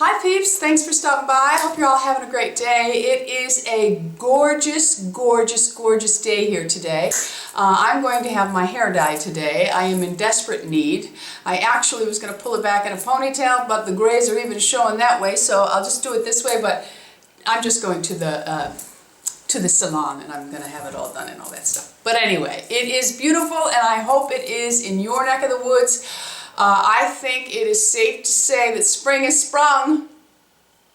Hi peeps, thanks for stopping by. I hope you're all having a great day. It is a gorgeous, gorgeous, gorgeous day here today. I'm going to have my hair dyed today. I am in desperate need. I actually was going to pull it back in a ponytail, but the grays are even showing that way, so I'll just do it this way, but I'm just going to the salon and I'm going to have it all done and all that stuff. But anyway, it is beautiful and I hope it is in your neck of the woods. I think it is safe to say that spring has sprung.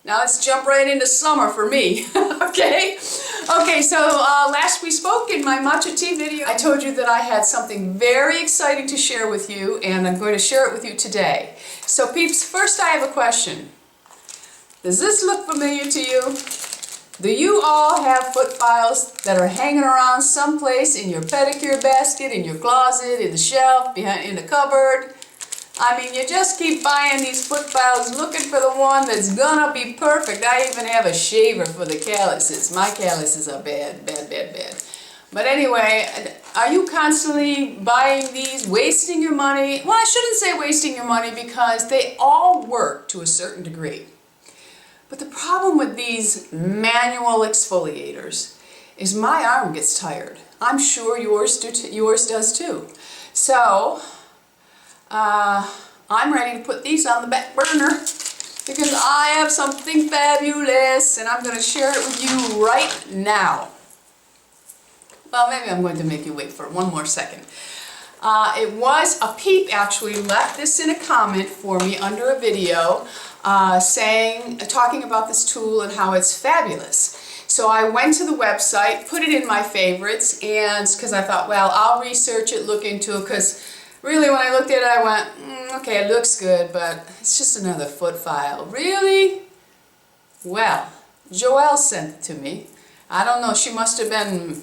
Now let's jump right into summer for me, okay? Okay, so last we spoke in my matcha tea video, I told you that I had something very exciting to share with you, and I'm going to share it with you today. So peeps, first I have a question. Does this look familiar to you? Do you all have foot files that are hanging around someplace in your pedicure basket, in your closet, in the shelf, behind in the cupboard? I mean, you just keep buying these foot files looking for the one that's gonna be perfect. I even have a shaver for the calluses. My calluses are bad, bad, bad, bad. But anyway, are you constantly buying these, wasting your money? Well, I shouldn't say wasting your money because they all work to a certain degree. But the problem with these manual exfoliators is my arm gets tired. I'm sure yours does too. So, I'm ready to put these on the back burner because I have something fabulous and I'm going to share it with you right now. Well, maybe I'm going to make you wait for one more second. It was a peep actually left this in a comment for me under a video talking about this tool and how it's fabulous. So I went to the website, put it in my favorites, and because I thought, well, I'll research it, look into it, because really, when I looked at it, I went, okay, it looks good, but it's just another foot file. Really? Well, Joelle sent it to me. I don't know, she must have been,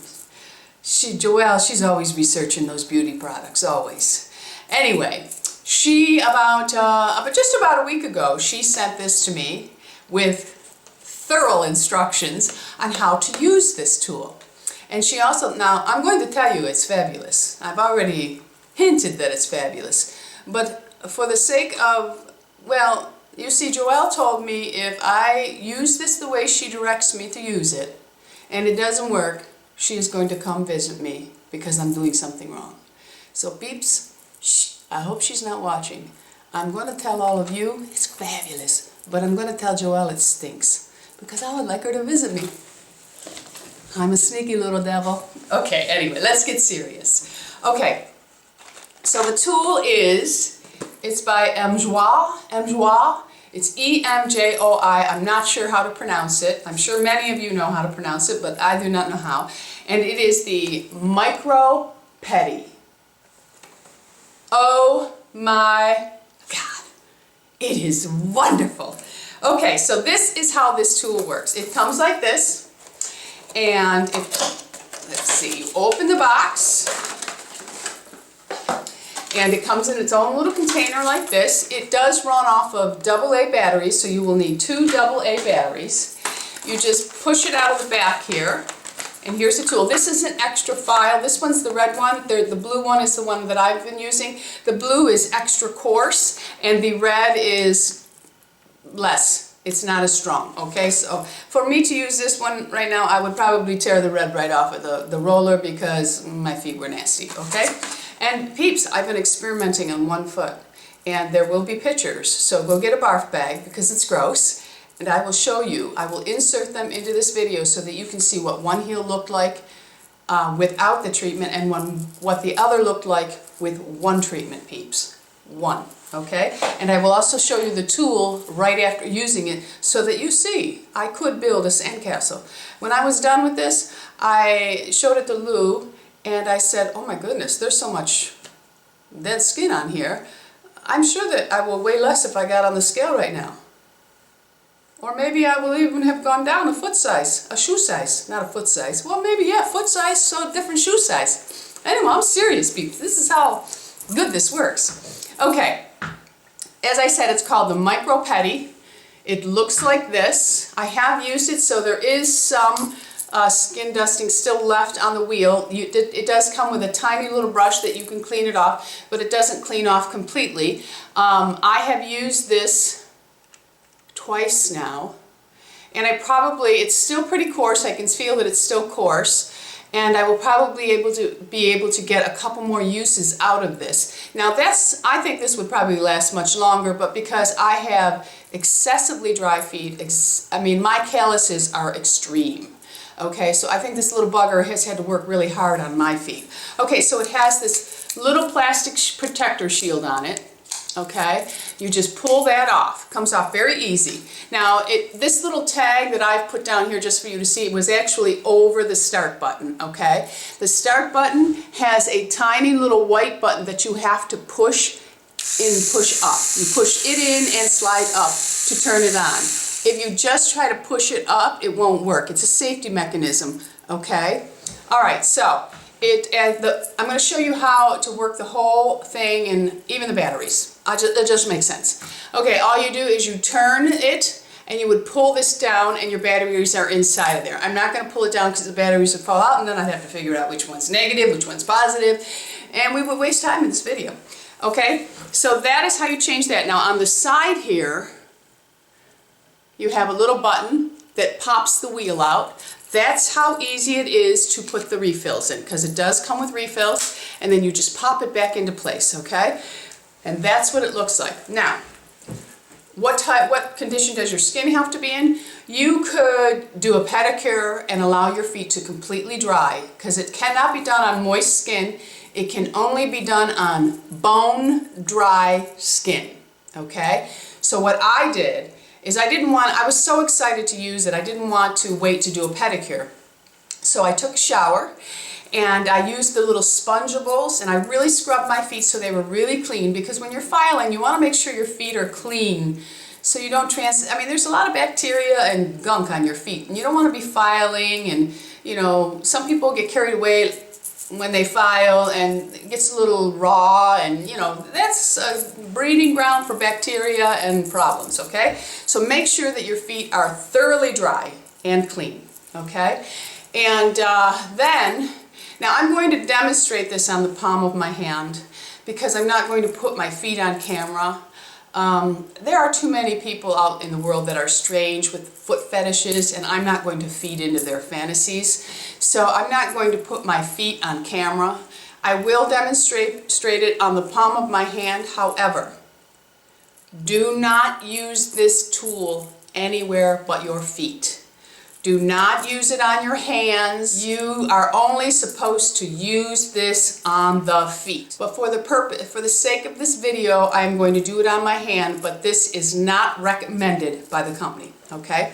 Joelle, she's always researching those beauty products, always. Anyway, she, just about a week ago, she sent this to me with thorough instructions on how to use this tool. And she also, now, I'm going to tell you it's fabulous. I've already hinted that it's fabulous, but for the sake of, well, you see, Joelle told me if I use this the way she directs me to use it and it doesn't work, she is going to come visit me because I'm doing something wrong. So peeps, shh, I hope she's not watching. I'm going to tell all of you it's fabulous, but I'm going to tell Joelle it stinks because I would like her to visit me. I'm a sneaky little devil. Okay, anyway, let's get serious. Okay. So the tool it's by Joelle. It's E-M-J-O-I. I'm not sure how to pronounce it. I'm sure many of you know how to pronounce it, but I do not know how. And it is the Micro Pedi. Oh my God. It is wonderful. Okay, so this is how this tool works. It comes like this. And let's see, you open the box. And it comes in its own little container like this. It does run off of AA batteries, so you will need 2 AA batteries. You just push it out of the back here, and here's the tool. This is an extra file. This one's the red one. The blue one is the one that I've been using. The blue is extra coarse, and the red is less. It's not as strong, okay? So for me to use this one right now, I would probably tear the red right off of the roller because my feet were nasty, okay? And peeps, I've been experimenting on one foot, and there will be pictures, so go get a barf bag because it's gross, and I will show you. I will insert them into this video so that you can see what one heel looked like without the treatment and what the other looked like with one treatment, peeps. One, okay? And I will also show you the tool right after using it so that you see I could build a sandcastle. When I was done with this, I showed it to Lou, and I said, oh my goodness, there's so much dead skin on here. I'm sure that I will weigh less if I got on the scale right now. Or maybe I will even have gone down a foot size, a shoe size, not a foot size. Well, maybe, yeah, foot size, so different shoe size. Anyway, I'm serious, people. This is how good this works. Okay, as I said, it's called the Micro Pedi. It looks like this. I have used it, so there is some skin dusting still left on the wheel. It does come with a tiny little brush that you can clean it off, but it doesn't clean off completely. I have used this twice now. And it's still pretty coarse. I can feel that it's still coarse. And I will probably be able to get a couple more uses out of this. Now I think this would probably last much longer, but because I have excessively dry feet, my calluses are extreme. Okay, so I think this little bugger has had to work really hard on my feet. Okay, so it has this little plastic protector shield on it. Okay, you just pull that off. Comes off very easy. Now, this little tag that I've put down here just for you to see was actually over the start button, okay? The start button has a tiny little white button that you have to push up. You push it in and slide up to turn it on. If you just try to push it up, it won't work. It's a safety mechanism, okay? All right, so I'm going to show you how to work the whole thing and even the batteries. It just makes sense. Okay, all you do is you turn it and you would pull this down and your batteries are inside of there. I'm not going to pull it down because the batteries would fall out and then I'd have to figure out which one's negative, which one's positive, and we would waste time in this video. Okay, so that is how you change that. Now on the side here, you have a little button that pops the wheel out. That's how easy it is to put the refills in, because it does come with refills, and then you just pop it back into place, okay? And that's what it looks like. Now, what condition does your skin have to be in? You could do a pedicure and allow your feet to completely dry, because it cannot be done on moist skin. It can only be done on bone dry skin, okay? So what I did is I was so excited to use it, I didn't want to wait to do a pedicure. So I took a shower and I used the little spongeables and I really scrubbed my feet so they were really clean, because when you're filing, you want to make sure your feet are clean so you don't there's a lot of bacteria and gunk on your feet and you don't want to be filing, and some people get carried away when they file and it gets a little raw, and that's a breeding ground for bacteria and problems, okay? So make sure that your feet are thoroughly dry and clean, okay? And now I'm going to demonstrate this on the palm of my hand because I'm not going to put my feet on camera. There are too many people out in the world that are strange with foot fetishes, and I'm not going to feed into their fantasies. So I'm not going to put my feet on camera. I will demonstrate it on the palm of my hand. However, do not use this tool anywhere but your feet. Do not use it on your hands. You are only supposed to use this on the feet. But for the sake of this video, I'm going to do it on my hand, but this is not recommended by the company, okay?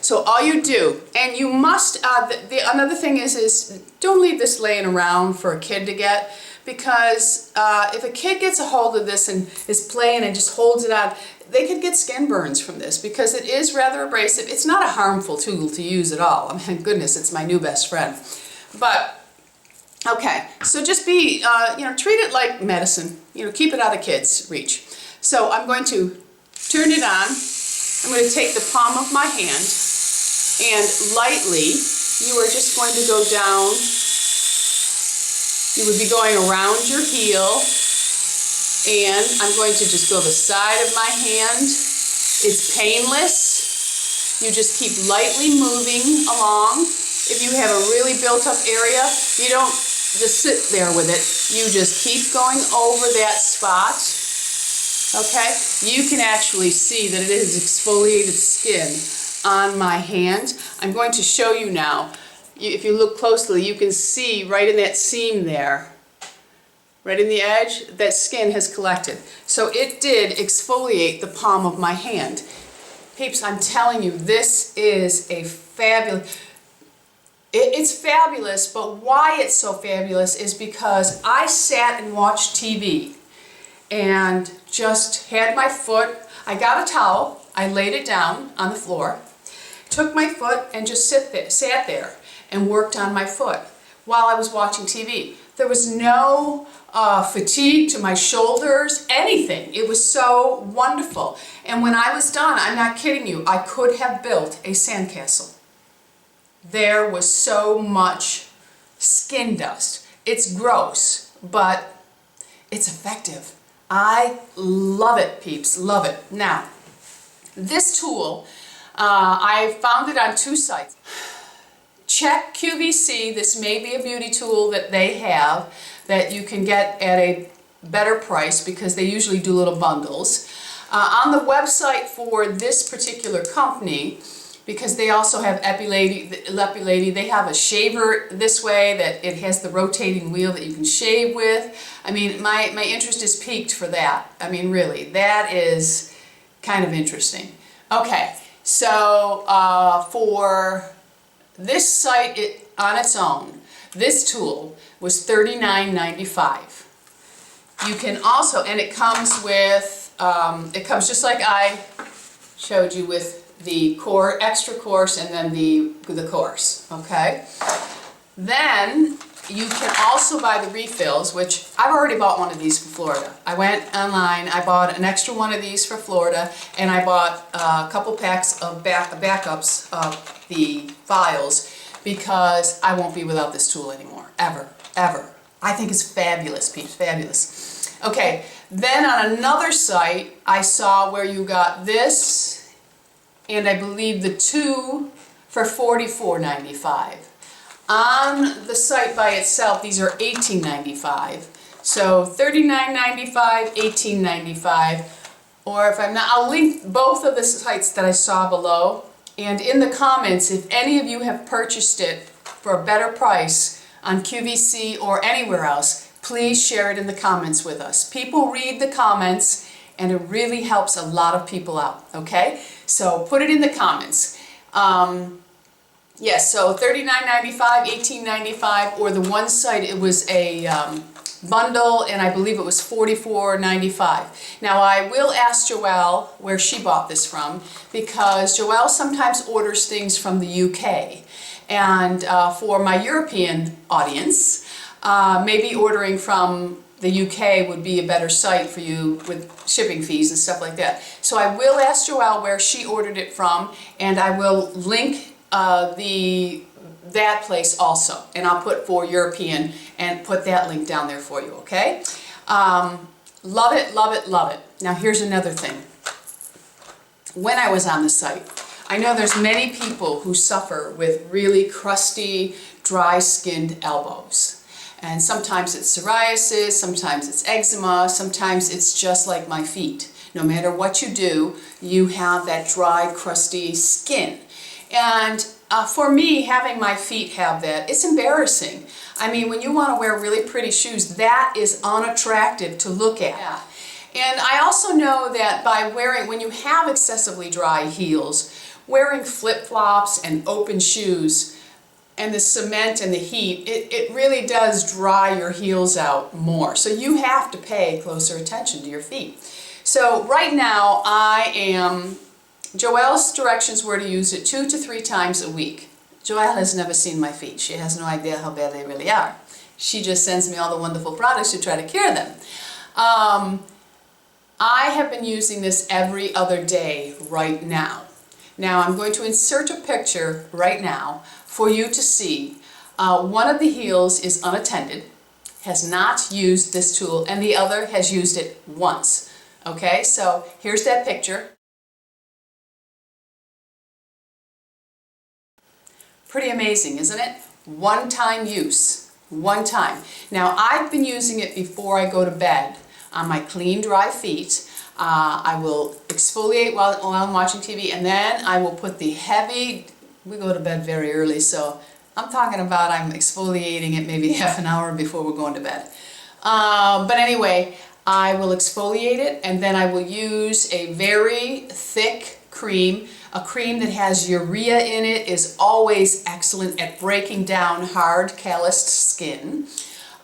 So all you do, and you must, another thing is don't leave this laying around for a kid to get, because if a kid gets a hold of this and is playing and just holds it on, they could get skin burns from this because it is rather abrasive. It's not a harmful tool to use at all. I mean, goodness, it's my new best friend. But, okay, so just treat it like medicine. Keep it out of kids' reach. So I'm going to turn it on. I'm going to take the palm of my hand and lightly, you are just going to go down. You would be going around your heel. And I'm going to just go the side of my hand. It's painless. You just keep lightly moving along. If you have a really built up area, you don't just sit there with it. You just keep going over that spot. Okay? You can actually see that it is exfoliated skin on my hand. I'm going to show you now. If you look closely, you can see right in that seam there, right in the edge, that skin has collected. So it did exfoliate the palm of my hand. Peeps, I'm telling you, this is a fabulous, it's fabulous, but why it's so fabulous is because I sat and watched TV and just had my foot, I got a towel, I laid it down on the floor, took my foot and just sat there and worked on my foot while I was watching TV. There was no fatigue to my shoulders, anything. It was so wonderful. And when I was done, I'm not kidding you, I could have built a sandcastle. There was so much skin dust. It's gross, but it's effective. I love it, peeps, love it. Now, This tool, I found it on 2 sites. Check QVC. This may be a beauty tool that they have that you can get at a better price because they usually do little bundles. On the website for this particular company, because they also have Epi Lady, they have a shaver this way that it has the rotating wheel that you can shave with. I mean, my interest is piqued for that. I mean, really, that is kind of interesting. Okay, so for this site on its own, this tool was $39.95. You can also, and it comes with, it comes just like I showed you with the extra course and then the course, okay? Then you can also buy the refills, which I've already bought one of these for Florida. I went online, I bought an extra one of these for Florida, and I bought a couple packs of backups of the files because I won't be without this tool anymore, ever, ever. I think it's fabulous, Peeps, fabulous. Okay, then on another site, I saw where you got this, and I believe the 2 for $44.95. On the site by itself, these are $18.95. So $39.95, $18.95, or if I'm not, I'll link both of the sites that I saw below. And in the comments, if any of you have purchased it for a better price on QVC or anywhere else, please share it in the comments with us. People read the comments, and it really helps a lot of people out, okay? So put it in the comments. Yes, so $39.95, $18.95, or the one site, it was a bundle, and I believe it was $44.95. Now I will ask Joelle where she bought this from, because Joelle sometimes orders things from the UK. And for my European audience, maybe ordering from the UK would be a better site for you with shipping fees and stuff like that. So I will ask Joelle where she ordered it from, and I will link that place also, and I'll put for European and put that link down there for you, okay? Love it, love it, love it. Now here's another thing. When I was on the site, I know there's many people who suffer with really crusty, dry-skinned elbows. And sometimes it's psoriasis, sometimes it's eczema, sometimes it's just like my feet. No matter what you do, you have that dry, crusty skin. And for me, having my feet have that, it's embarrassing. I mean, when you want to wear really pretty shoes, that is unattractive to look at. Yeah. And I also know that by wearing, when you have excessively dry heels, wearing flip-flops and open shoes, and the cement and the heat, it really does dry your heels out more. So you have to pay closer attention to your feet. So right now Joelle's directions were to use it 2 to 3 times a week. Joelle has never seen my feet. She has no idea how bad they really are. She just sends me all the wonderful products to try to cure them. I have been using this every other day right now. Now I'm going to insert a picture right now for you to see. One of the heels is unattended, has not used this tool, and the other has used it once. Okay, so here's that picture. Pretty amazing, isn't it? One-time use, one time. Now I've been using it before I go to bed on my clean, dry feet. I will exfoliate while I'm watching TV, and then I will put the heavy, we go to bed very early, so I'm talking about I'm exfoliating it maybe half an hour before we're going to bed. But anyway, I will exfoliate it, and then I will use a very thick cream. A cream that has urea in it is always excellent at breaking down hard, calloused skin.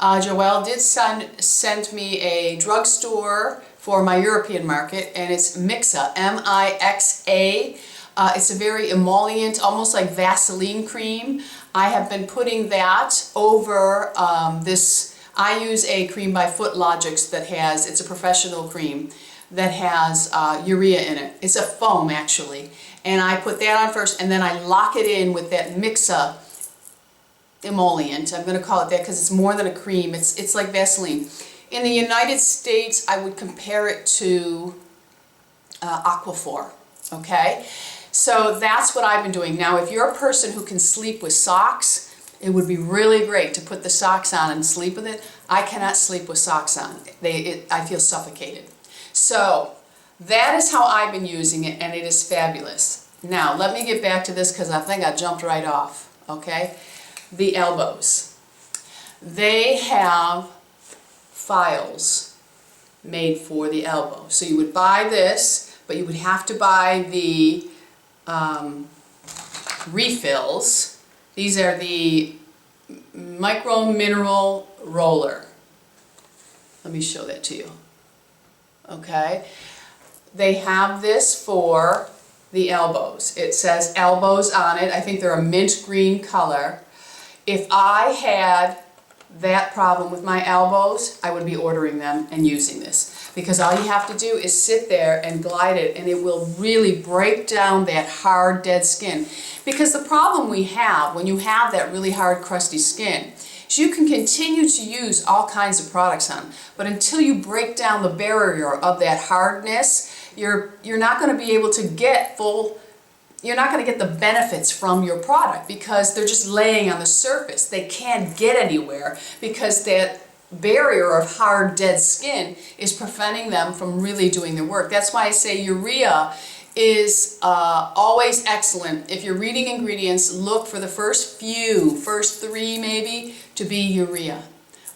Joelle did send me a drugstore for my European market, and it's Mixa, M-I-X-A. It's a very emollient, almost like Vaseline cream. I have been putting that over this. I use a cream by Footlogix that has, it's a professional cream that has urea in it. It's a foam actually. And I put that on first, and then I lock it in with that Mixa emollient. I'm going to call it that because it's more than a cream. It's like Vaseline. In the United States, I would compare it to Aquaphor. Okay? So that's what I've been doing. Now, if you're a person who can sleep with socks, it would be really great to put the socks on and sleep with it. I cannot sleep with socks on. I feel suffocated. So that is how I've been using it, and it is fabulous. Now, let me get back to this because I think I jumped right off. Okay? The elbows. They have files made for the elbow. So you would buy this, but you would have to buy the refills. These are the micro mineral roller. Let me show that to you. Okay? They have this for the elbows. It says elbows on it. I think they're a mint green color. If I had that problem with my elbows, I would be ordering them and using this. Because all you have to do is sit there and glide it, and it will really break down that hard, dead skin. Because the problem we have when you have that really hard, crusty skin is you can continue to use all kinds of products on, but until you break down the barrier of that hardness, you're not going to be able to get you're not going to get the benefits from your product because they're just laying on the surface. They can't get anywhere because that barrier of hard, dead skin is preventing them from really doing their work. That's why I say urea is always excellent. If you're reading ingredients, look for the first 3 maybe, to be urea.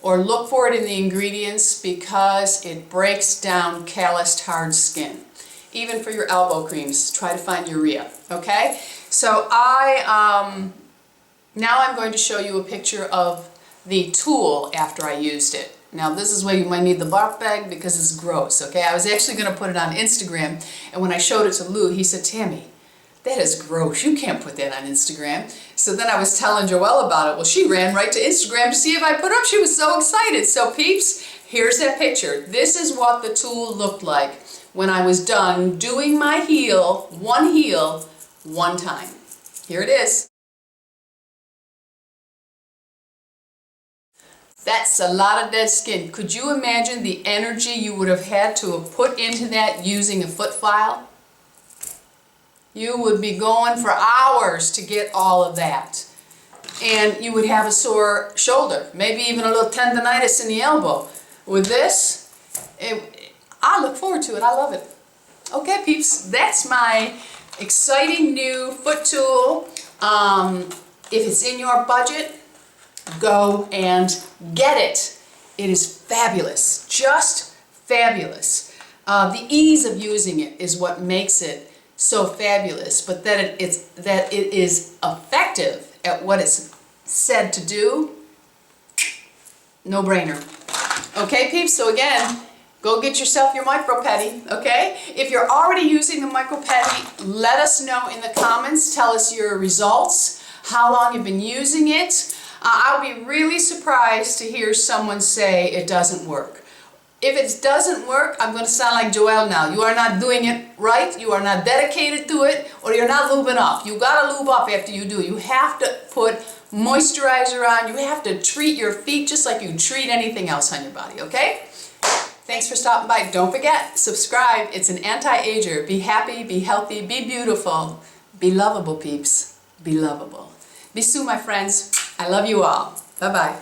Or look for it in the ingredients because it breaks down calloused, hard skin. Even for your elbow creams, try to find urea, okay? So now I'm going to show you a picture of the tool after I used it. Now this is where you might need the bark bag because it's gross, okay? I was actually going to put it on Instagram, and when I showed it to Lou, he said, Tammy, that is gross. You can't put that on Instagram. So then I was telling Joelle about it. Well, she ran right to Instagram to see if I put it up. She was so excited. So peeps, here's that picture. This is what the tool looked like when I was done doing my heel, one time. Here it is. That's a lot of dead skin. Could you imagine the energy you would have had to have put into that using a foot file? You would be going for hours to get all of that. And you would have a sore shoulder, maybe even a little tendonitis in the elbow. With this, I look forward to it. I love it. Okay, peeps, that's my exciting new foot tool. If it's in your budget, go and get it. It is fabulous, just fabulous. The ease of using it is what makes it so fabulous, but that it is effective at what it's said to do, no brainer. Okay, peeps, so again, go get yourself your micro petty, okay? If you're already using the micro petty, let us know in the comments. Tell us your results, how long you've been using it. I'll be really surprised to hear someone say it doesn't work. If it doesn't work, I'm going to sound like Joelle now. You are not doing it right, you are not dedicated to it, or you're not lubing up. You got to lube up after you do. You have to put moisturizer on. You have to treat your feet just like you treat anything else on your body, okay? Thanks for stopping by. Don't forget, subscribe. It's an anti-ager. Be happy, be healthy, be beautiful, be lovable, peeps. Be lovable. Bisous, my friends. I love you all. Bye-bye.